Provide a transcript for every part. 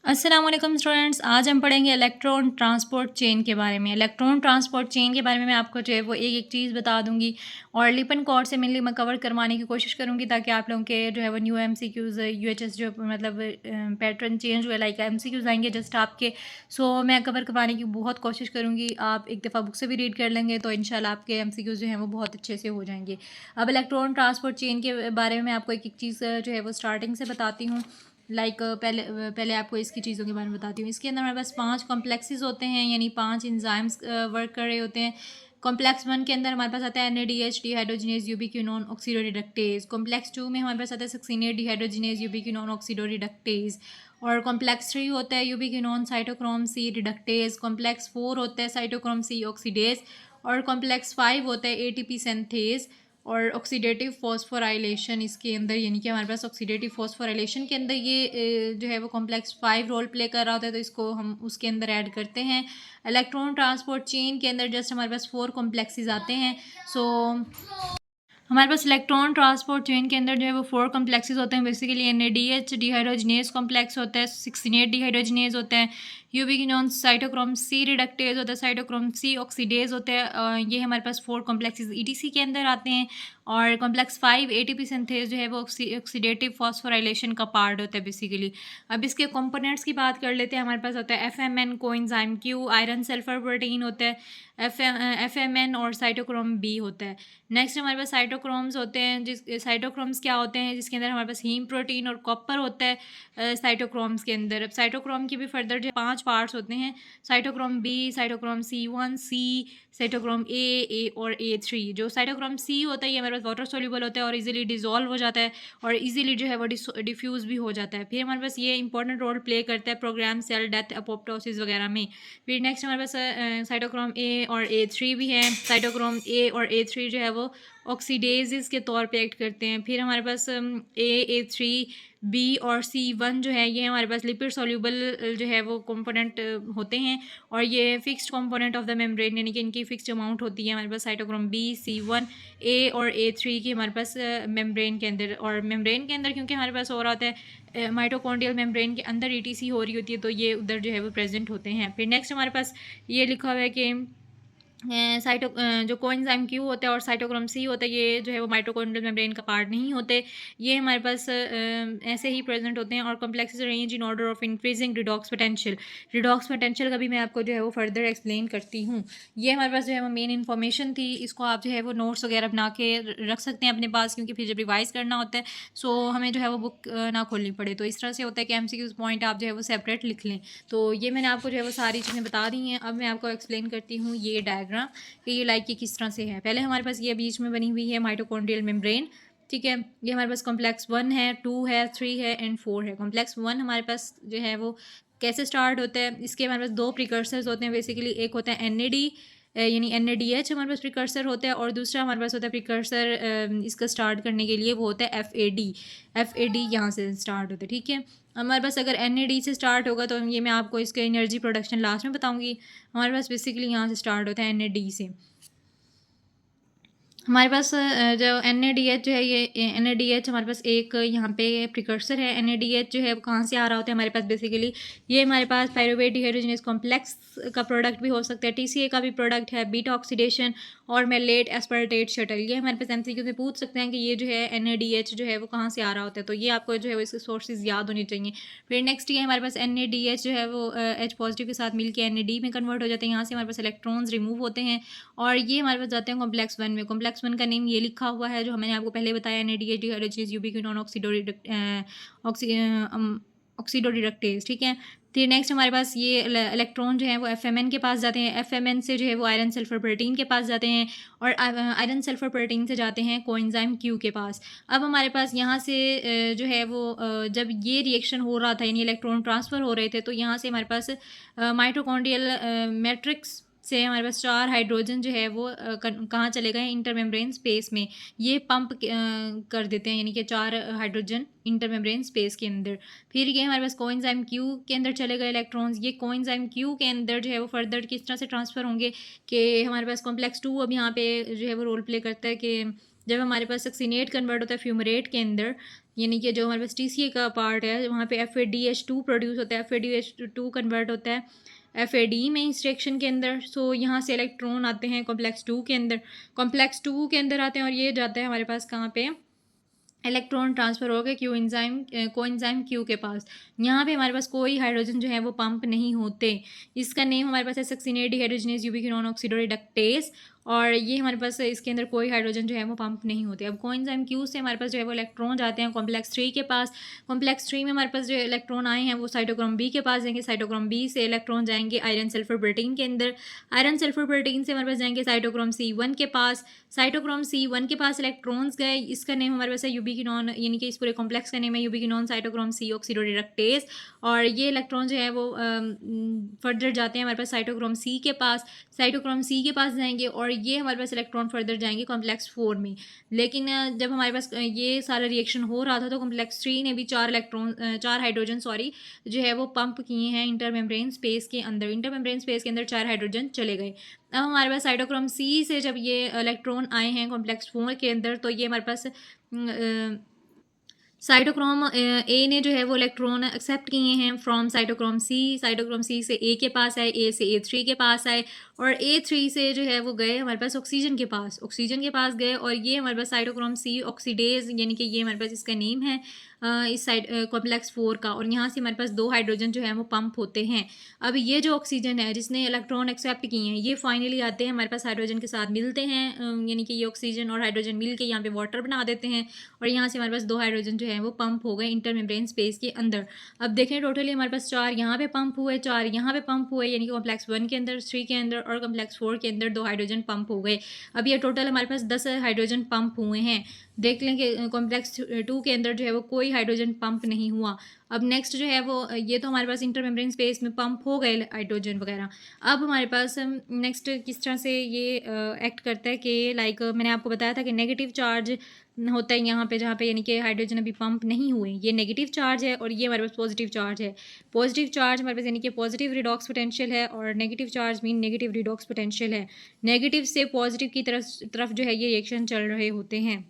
अस्सलाम वालेकुम स्टूडेंट्स। आज हम पढ़ेंगे इलेक्ट्रॉन ट्रांसपोर्ट चेन के बारे में। इलेक्ट्रॉन ट्रांसपोर्ट चेन के बारे में मैं आपको जो है वो एक एक चीज़ बता दूंगी और लिपन कोड से मेनली मैं कवर करवाने की कोशिश करूंगी ताकि आप लोगों के जो है वो न्यू एमसीक्यूज़ यूएचएस जो मतलब पैटर्न चेंज हुए लाइक एमसीक्यूज़ आएंगे जस्ट आपके। सो मैं कवर करवाने की बहुत कोशिश करूँगी। आप एक दफ़ा बुक से भी रीड कर लेंगे तो इंशाल्लाह आपके एमसीक्यूज़ जो हैं वो बहुत अच्छे से हो जाएंगे। अब इलेक्ट्रॉन ट्रांसपोर्ट चेन के बारे में मैं आपको एक एक चीज़ जो है वो स्टार्टिंग से बताती हूँ। पहले आपको इसकी चीज़ों के बारे में बताती हूँ। इसके अंदर हमारे पास 5 कॉम्प्लेक्सेस होते हैं, यानी 5 एंजाइम्स वर्क कर रहे होते हैं। कॉम्प्लेक्स 1 के अंदर हमारे पास आता है NADH डिहाइड्रोजिनेज यूबिक्विनोन ऑक्सीडोरिडक्टेज। कॉम्प्लेक्स 2 में हमारे पास आता है सक्सीनेट डिहाइड्रोजिनेज यूबिक्विनोन ऑक्सीडोरिडक्टेज। और कॉम्प्लेक्स 3 होता है यूबिक्विनोन साइटोक्रोम C रिडक्टेज। कॉम्प्लेक्स 4 होता है साइटोक्रोम C ऑक्सीडेज। और कॉम्प्लेक्स 5 होता है ATP सिंथेज और ऑक्सीडेटिव फॉस्फोराइलेशन इसके अंदर, यानी कि हमारे पास ऑक्सीडेटिव फॉस्फोराइलेशन के अंदर ये जो है वो कॉम्प्लेक्स 5 रोल प्ले कर रहा होता है, तो इसको हम उसके अंदर ऐड करते हैं। इलेक्ट्रॉन ट्रांसपोर्ट चेन के अंदर जस्ट हमारे पास 4 कॉम्प्लेक्सेस आते हैं। सो हमारे पास इलेक्ट्रॉन ट्रांसपोर्ट चेन के अंदर जो है वो 4 कॉम्प्लेक्सेस होते हैं। बेसिकली NADH डिहाइड्रोजिनेज कॉम्प्लेक्स होता है, 16 डिहाइड्रोजिनेज होता है, यूबिक्विनोन साइटोक्रोम C रिडक्टेज होता है, साइटोक्रोम C ऑक्सीडेज होता है। ये हमारे पास 4 कॉम्प्लेक्सेस ETC के अंदर आते हैं। और कॉम्प्लेक्स 5 ATP सिंथेज जो है वो ऑक्सीडेटिव फॉस्फोराइलेशन का पार्ट होता है बेसिकली। अब इसके कंपोनेंट्स की बात कर लेते हैं। हमारे पास होता है FMN coenzyme Q, iron sulphur protein होता है, FMN और साइटोक्रोम B होता है। नेक्स्ट हमारे पास साइटोक्रोम्स होते हैं। साइटोक्रोम्स क्या होते हैं, जिसके अंदर हमारे पास हीम प्रोटीन और कॉपर होता है साइटोक्रोम्स के अंदर। अब साइटोक्रोम की भी फर्दर जो 5 पार्ट्स होते हैं, cytochrome B, cytochrome C1, C, cytochrome A और A3। जो साइटोक्रोम C होता है ये हमारे पास वाटर सोल्यूबल होता है और इजीली डिजोल्व हो जाता है और इजीली जो है वो डिफ्यूज़ भी हो जाता है। फिर हमारे पास ये इंपॉर्टेंट रोल प्ले करता है प्रोग्राम सेल डेथ, अपोप्टोसिस वगैरह में। फिर नेक्स्ट हमारे पास साइटोक्रोम A और A3 भी है। साइटोक्रोम A और A3 जो है वो ऑक्सीडेजेस के तौर पे एक्ट करते हैं। फिर हमारे पास A3 B और C1 जो है ये हमारे पास लिपिड सॉल्यूबल जो है वो कंपोनेंट होते हैं और ये fixed component of the membrane, यानी कि इनकी फिक्स्ड अमाउंट होती है हमारे पास साइटोक्रोम B, C1, A और A3 की हमारे पास मेम्ब्रेन के अंदर। और मेम्ब्रेन के अंदर क्योंकि हमारे पास हो रहा होता है माइटोकॉन्ड्रियल मेम्ब्रेन के अंदर ETC हो रही होती है, तो ये उधर जो है वो प्रेजेंट होते हैं। फिर नेक्स्ट हमारे पास ये लिखा हुआ है कि जो कोएंजाइम Q होता है और साइटोक्रोम C होता है ये जो है वो माइटोकॉन्ड्रियल मेम्ब्रेन का पार्ट नहीं होते। ये हमारे पास ऐसे ही प्रेजेंट होते हैं। और complexes range in order of increasing redox potential. Redox potential का भी मैं आपको जो है वो फर्दर एक्सप्लेन करती हूँ। ये हमारे पास जो है वो मेन इन्फॉर्मेशन थी। इसको आप जो है वो नोट्स वगैरह बना के रख सकते हैं अपने पास, क्योंकि फिर जब रिवाइज करना होता है सो हमें जो है वो बुक ना खोलनी पड़े। तो इस तरह से होता है कि MCQs पॉइंट आप जो है वो सेपरेट लिख लें। तो ये मैंने आपको जो है वो सारी चीज़ें बता दी हैं। अब मैं आपको एक्सप्लेन करती हूँ ये डायग्राम कि ये लाइक ये किस तरह से है। पहले हमारे पास ये बीच में बनी हुई है माइटोकॉन्ड्रियल मेम्ब्रेन, ठीक है। ये हमारे पास कॉम्प्लेक्स 1 है, 2 है, 3 है एंड 4 है। कॉम्प्लेक्स 1 हमारे पास जो है वो कैसे स्टार्ट होता है, इसके हमारे पास 2 प्रिकर्सर्स होते हैं बेसिकली। एक होता है NAD यानी NADH हमारे पास प्रिकर्सर होता है और दूसरा हमारे पास होता है प्रिकर्सर इसका स्टार्ट करने के लिए, वो होता है FAD यहाँ से स्टार्ट होता है, ठीक है। हमारे पास अगर NAD से स्टार्ट होगा तो ये मैं आपको इसके एनर्जी प्रोडक्शन लास्ट में बताऊंगी। हमारे पास बेसिकली यहाँ से स्टार्ट होता है NAD से। हमारे पास जो NADH जो है ये NADH हमारे पास एक यहाँ पे प्रिकर्सर है। NADH जो है वो कहाँ से आ रहा होता है हमारे पास बेसिकली, ये हमारे पास पायरुवेट डिहाइड्रोजिनेज कॉम्प्लेक्स का प्रोडक्ट भी हो सकता है, TCA का भी प्रोडक्ट है, बीटा ऑक्सीडेशन और मेलेट एस्पार्टेट शटल। ये हमारे पास MCQ से पूछ सकते हैं कि ये जो है NADH जो है वो कहाँ से आ रहा होता है, तो ये आपको जो है वो इसके सोर्सेज याद होने चाहिए। फिर नेक्स्ट ये हमारे पास NADH जो है वो H पॉजिटिव के साथ मिलकर NAD में कन्वर्ट हो जाते हैं। यहाँ से हमारे पास इलेक्ट्रॉन्स रिमूव होते हैं और ये हमारे पास जाते हैं कॉम्प्लेक्स 1 में। कॉम्प्लेक्स 1 का नेम ये लिखा हुआ है जो मैंने आपको पहले बताया, NADH डिहाइड्रोजिनेज यूबिक्विनोन ऑक्सीडोरिडक्टेज, ठीक है। फिर नेक्स्ट हमारे पास ये इलेक्ट्रॉन जो है वो FMN के पास जाते हैं। FMN से जो है वो आयरन सल्फर प्रोटीन के पास जाते हैं और आयरन सल्फर प्रोटीन से जाते हैं कोएंजाइम Q के पास। अब हमारे पास यहाँ से जो है वो जब ये रिएक्शन हो रहा था यानी इलेक्ट्रॉन ट्रांसफ़र हो रहे थे, तो यहाँ से हमारे पास माइटोकॉन्ड्रियल मैट्रिक्स से हमारे पास 4 हाइड्रोजन जो है वो कहाँ चले गए, इंटरमेम्ब्रेन स्पेस में। ये पंप कर देते हैं, यानी कि 4 हाइड्रोजन इंटरमेम्ब्रेन स्पेस के अंदर। फिर ये हमारे पास कोएंजाइम Q के अंदर चले गए इलेक्ट्रॉन्स। ये कोएंजाइम Q के अंदर जो है वो फर्दर किस तरह से ट्रांसफ़र होंगे कि हमारे पास कॉम्प्लेक्स 2 अब यहाँ पे जो है वो रोल प्ले करता है कि जब हमारे पास सक्सीनेट कन्वर्ट होता है फ्यूमरेट के अंदर, यानी कि जो हमारे पास TCA का पार्ट है, वहाँ पे FADH2 प्रोड्यूस होता है, FADH2 कन्वर्ट होता है FAD में इस रिएक्शन के अंदर। सो यहाँ से इलेक्ट्रॉन आते हैं कॉम्प्लेक्स 2 के अंदर, कॉम्प्लेक्स 2 के अंदर आते हैं और ये जाते हैं हमारे पास कहाँ पे, इलेक्ट्रॉन ट्रांसफ़र हो गया कोएंजाइम क्यू के पास। यहाँ पे हमारे पास कोई हाइड्रोजन जो है वो पंप नहीं होते। इसका नेम हमारे पास है सक्सीनेट डिहाइड्रोजनेज यूबिक्विनोन ऑक्सीडोरिडक्टेज, और ये हमारे पास इसके अंदर कोई हाइड्रोजन जो है वो पंप नहीं होते। अब कोएंजाइम क्यू से हमारे पास जो है वो इलेक्ट्रॉन जाते हैं कॉम्प्लेक्स 3 के पास। कॉम्प्लेक्स 3 में हमारे पास जो इलेक्ट्रॉन आए हैं वो साइटोक्रोम बी के पास जाएंगे, साइटोक्रोम बी से इलेक्ट्रॉन जाएंगे आयरन सल्फर प्रोटीन के अंदर, आयरन सल्फर प्रोटीन से हमारे पास जाएंगे साइटोक्रोम C1 के पास, साइटोक्रोम C1 के पास इलेक्ट्रॉन्स गए, इसका नेम हमारे पास है यूबिक्विनोन, यानी कि इस पूरे कॉम्प्लेक्स का नेम है यूबिक्विनोन साइटोक्रोम C ऑक्सीडोरिडक्टेज। और ये इलेक्ट्रॉन जो है वो फर्दर जाते हैं हमारे पास साइटोक्रोम C के पास, साइटोक्रोम C के पास जाएंगे और ये हमारे पास इलेक्ट्रॉन फर्दर जाएंगे कॉम्प्लेक्स 4 में। लेकिन जब हमारे पास ये सारा रिएक्शन हो रहा था तो कॉम्प्लेक्स 3 ने भी 4 हाइड्रोजन जो है वो पंप किए हैं इंटरमेम्ब्रेन स्पेस के अंदर, इंटरमेम्ब्रेन स्पेस के अंदर 4 हाइड्रोजन चले गए। अब हमारे पास साइटोक्रोम C से जब ये इलेक्ट्रॉन आए हैं कॉम्प्लेक्स 4 के अंदर, तो ये हमारे पास साइटोक्रोम ए ने जो है वो इलेक्ट्रॉन एक्सेप्ट किए हैं from cytochrome C, cytochrome C से A के पास आए, A से A3 के पास आए, और A3 से जो है वो गए हमारे पास ऑक्सीजन के पास गए, और ये हमारे पास साइटोक्रोम C ऑक्सीडेज, यानी कि ये हमारे पास इसका नेम है इस साइड कॉम्प्लेक्स 4 का, और यहाँ से हमारे पास 2 हाइड्रोजन जो है वो पंप होते हैं। अब ये जो ऑक्सीजन है जिसने इलेक्ट्रॉन एक्सेप्ट किए हैं, ये फाइनली आते हैं हमारे पास हाइड्रोजन के साथ मिलते हैं, यानी कि ये ऑक्सीजन और हाइड्रोजन मिल के यहाँ पे वाटर बना देते हैं, और यहाँ से हमारे पास 2 हाइड्रोजन जो है वो पंप हो गए इंटरमेम्ब्रेन स्पेस के अंदर। अब देखें टोटली हमारे पास 4 यहाँ पे पंप हुए, 4 यहाँ पे पंप हुए, यानी कि कॉम्प्लेक्स 1 के अंदर, 3 के अंदर और कॉम्प्लेक्स 4 के अंदर 2 हाइड्रोजन पंप हो गए। अब ये टोटल हमारे पास 10 हाइड्रोजन पंप हुए हैं। देख लें कि कॉम्प्लेक्स 2 के अंदर जो है वो कोई हाइड्रोजन पंप नहीं हुआ। अब नेक्स्ट जो है वो ये तो हमारे पास इंटरमेम्ब्रेन स्पेस में पंप हो गए हाइड्रोजन वगैरह। अब हमारे पास नेक्स्ट किस तरह से ये एक्ट करता है कि लाइक मैंने आपको बताया था कि नेगेटिव चार्ज होता है यहाँ पे, जहाँ पे यानी कि हाइड्रोजन अभी पंप नहीं हुए, ये नेगेटिव चार्ज है, और ये हमारे पास पॉजिटिव चार्ज है। पॉजिटिव चार्ज हमारे पास यानी कि पॉजिटिव रिडॉक्स पोटेंशियल है, और negative charge mean negative redox potential है। नेगेटिव से पॉजिटिव की तरफ जो है ये रिएक्शन चल रहे होते हैं।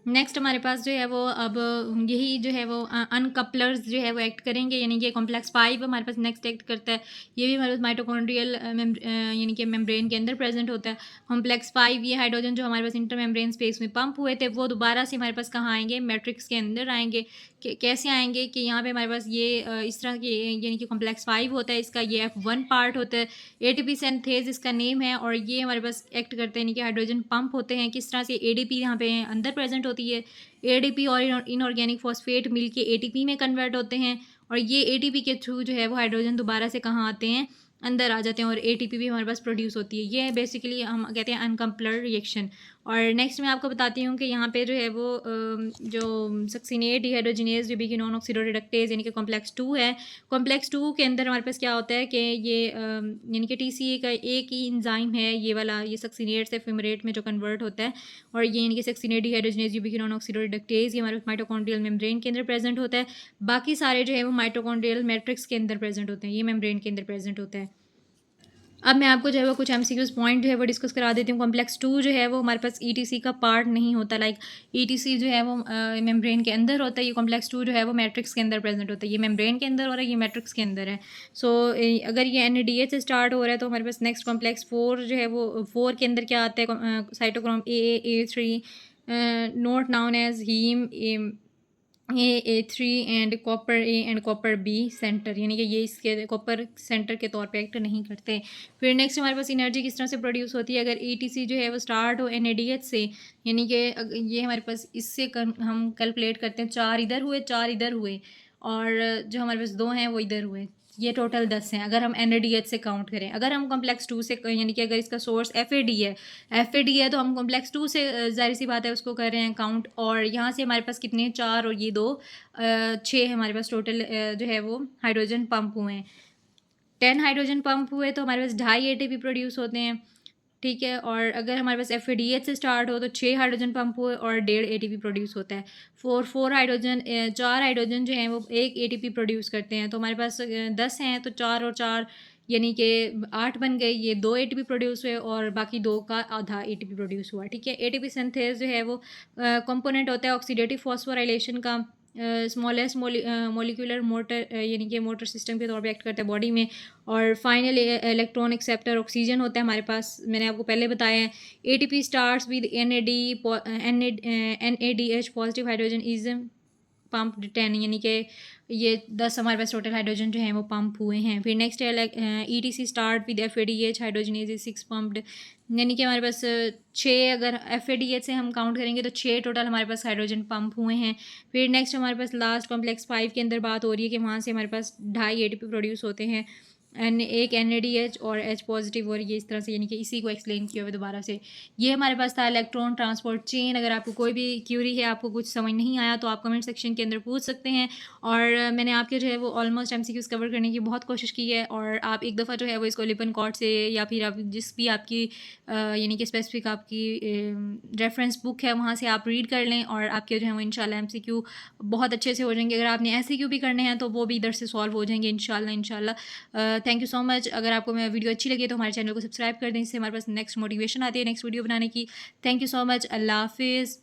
नेक्स्ट हमारे पास जो है वो अब यही जो है वो अनकपलर्स जो है वो एक्ट करेंगे, यानी कि कॉम्प्लेक्स 5 हमारे पास नेक्स्ट एक्ट करता है। ये भी हमारे पास माइटोकॉन्ड्रियल यानी कि मेम्ब्रेन के अंदर प्रेजेंट होता है। कॉम्प्लेक्स 5 ये हाइड्रोजन जो हमारे पास इंटर मेम्ब्रेन स्पेस में पंप हुए थे वो दोबारा से हमारे पास कहाँ आएंगे, मैट्रिक्स के अंदर आएंगे। कैसे आएंगे कि यहाँ पे हमारे पास ये इस तरह के यानी कि कॉम्प्लेक्स 5 होता है, इसका ये F1 पार्ट होता है, ATP सिंथेज इसका नेम है, और ये हमारे पास एक्ट करते हैं यानी कि हाइड्रोजन पंप होते हैं। किस तरह से ADP यहाँ पे अंदर प्रेजेंट होती है, ADP और इनऑर्गेनिक फॉस्फेट मिलके ATP में कन्वर्ट होते हैं, और ये ATP के थ्रू जो है वो हाइड्रोजन दोबारा से कहाँ आते हैं, अंदर आ जाते हैं, और ATP भी हमारे पास प्रोड्यूस होती है। ये बेसिकली हम कहते हैं अनकम्पलर रिएक्शन। और नेक्स्ट मैं आपको बताती हूँ कि यहाँ पे जो है वो जो सक्सीनेट डिहाइड्रोजिनेज यूबिक्विनोन ऑक्सीडोरिडक्टेज यानी कि कॉम्प्लेक्स 2 है, कॉम्प्लेक्स 2 के अंदर हमारे पास क्या होता है कि ये यानी कि TCA का एक ही इंजाइम है, ये वाला, ये सक्सीनेट से फ्यूमरेट में जो कन्वर्ट होता है, और ये यानी कि सक्सीनेट डिहाइड्रोजिनेज यूबिक्विनोन ऑक्सीडोरिडक्टेज ये हमारे माइटोकॉन्ड्रियल मेम्ब्रेन के अंदर प्रेजेंट होता है। बाकी सारे जो है वो माइटोकॉन्ड्रियल मैट्रिक्स के अंदर प्रेजेंट होते हैं, ये मेम्ब्रेन के अंदर प्रेजेंट होता है। अब मैं आपको जो है वो कुछ MCQs पॉइंट जो है वो डिस्कस करा देती हूँ। कॉम्प्लेक्स 2 जो है वो हमारे पास ETC का पार्ट नहीं होता, लाइक ETC जो है वो मेम्ब्रेन के अंदर होता है, ये कॉम्प्लेक्स 2 जो है वो मैट्रिक्स के अंदर प्रेजेंट होता है। ये मेम्ब्रेन के अंदर हो रहा है, ये मैट्रिक्स के अंदर है। सो अगर ये NADH से स्टार्ट हो रहा है तो हमारे पास नेक्स्ट कॉम्प्लेक्स 4 जो है वो 4 के अंदर क्या आता है, cytochrome A3 not known as heme A3 and copper A and copper B centre, यानी कि ये इसके कॉपर सेंटर के तौर पे एक्ट नहीं करते। फिर नेक्स्ट हमारे पास एनर्जी किस तरह से प्रोड्यूस होती है, अगर ETC जो है वो स्टार्ट हो NADH से, यानी कि ये हमारे पास इससे हम कैलकुलेट करते हैं 4 इधर हुए 4 इधर हुए, और जो हमारे पास 2 हैं वो इधर हुए, ये टोटल 10 हैं अगर हम NADH से काउंट करें। अगर हम कॉम्प्लेक्स 2 से, यानी कि अगर इसका सोर्स FAD है तो हम कॉम्प्लेक्स 2 से जाहिर सी बात है उसको कर रहे हैं काउंट, और यहाँ से हमारे पास कितने 4 और ये 2 6 हमारे पास टोटल जो है वो हाइड्रोजन पंप हुए हैं। 10 हाइड्रोजन पंप हुए तो हमारे पास 2.5 ATP प्रोड्यूस होते हैं, ठीक है। और अगर हमारे पास FADH से स्टार्ट हो तो 6 हाइड्रोजन पंप हुए और 1.5 ATP प्रोड्यूस होता है। 4 हाइड्रोजन जो हैं वो 1 ATP प्रोड्यूस करते हैं, तो हमारे पास 10 हैं तो 4 और 4 यानी कि 8 बन गए, ये 2 एटीपी प्रोड्यूस हुए और बाकी 2 का आधा एटीपी प्रोड्यूस हुआ। ठीक है, एटीपी सिंथेज जो है वो कंपोनेंट होता है ऑक्सीडेटिव फॉस्फोराइलेशन का, स्मॉलेस्ट मोलिकुलर मोटर यानी कि मोटर सिस्टम के तौर पे एक्ट करता है बॉडी में। और फाइनल इलेक्ट्रॉन एक्सेप्टर ऑक्सीजन होता है हमारे पास, मैंने आपको पहले बताया है। ATP starts with NADH positive hydrogen is pump 10, यानी कि ये 10 हमारे पास टोटल हाइड्रोजन जो हैं वो पंप हुए हैं। फिर नेक्स्ट है ETC start with FADH hydrogenase is 6 pumped, यानी कि हमारे पास 6, अगर FADH से हम काउंट करेंगे तो 6 टोटल हमारे पास हाइड्रोजन पंप हुए हैं। फिर नेक्स्ट हमारे पास लास्ट कॉम्प्लेक्स 5 के अंदर बात हो रही है कि वहाँ से हमारे पास 2.5 ATP प्रोड्यूस होते हैं, एक NADH और H पॉजिटिव, और ये इस तरह से, यानी कि इसी को एक्सप्लेन किया हुआ दोबारा से। ये हमारे पास था इलेक्ट्रॉन ट्रांसपोर्ट चेन। अगर आपको कोई भी क्यूरी है, आपको कुछ समझ नहीं आया, तो आप कमेंट सेक्शन के अंदर पूछ सकते हैं। और मैंने आपके जो है वो ऑलमोस्ट MCQs कवर करने की बहुत कोशिश की है, और आप एक दफ़ा जो है वो इसको लिपन कॉर्ड से या फिर आप जिस भी आपकी यानी कि स्पेसिफिक आपकी रेफरेंस बुक है वहाँ से आप रीड कर लें, और आपके जो है वो इंशाल्लाह MCQ बहुत अच्छे से हो जाएंगे। अगर आपने SCQ भी करने हैं तो वो भी इधर से सॉल्व हो जाएंगे इंशाल्लाह। Thank you so much. अगर आपको मेरी वीडियो अच्छी लगी तो हमारे चैनल को सब्सक्राइब कर दें, इससे हमारे पास नेक्स्ट मोटिवेशन आती है नेक्स्ट वीडियो बनाने की। Thank you so much. अल्लाह हाफिज़।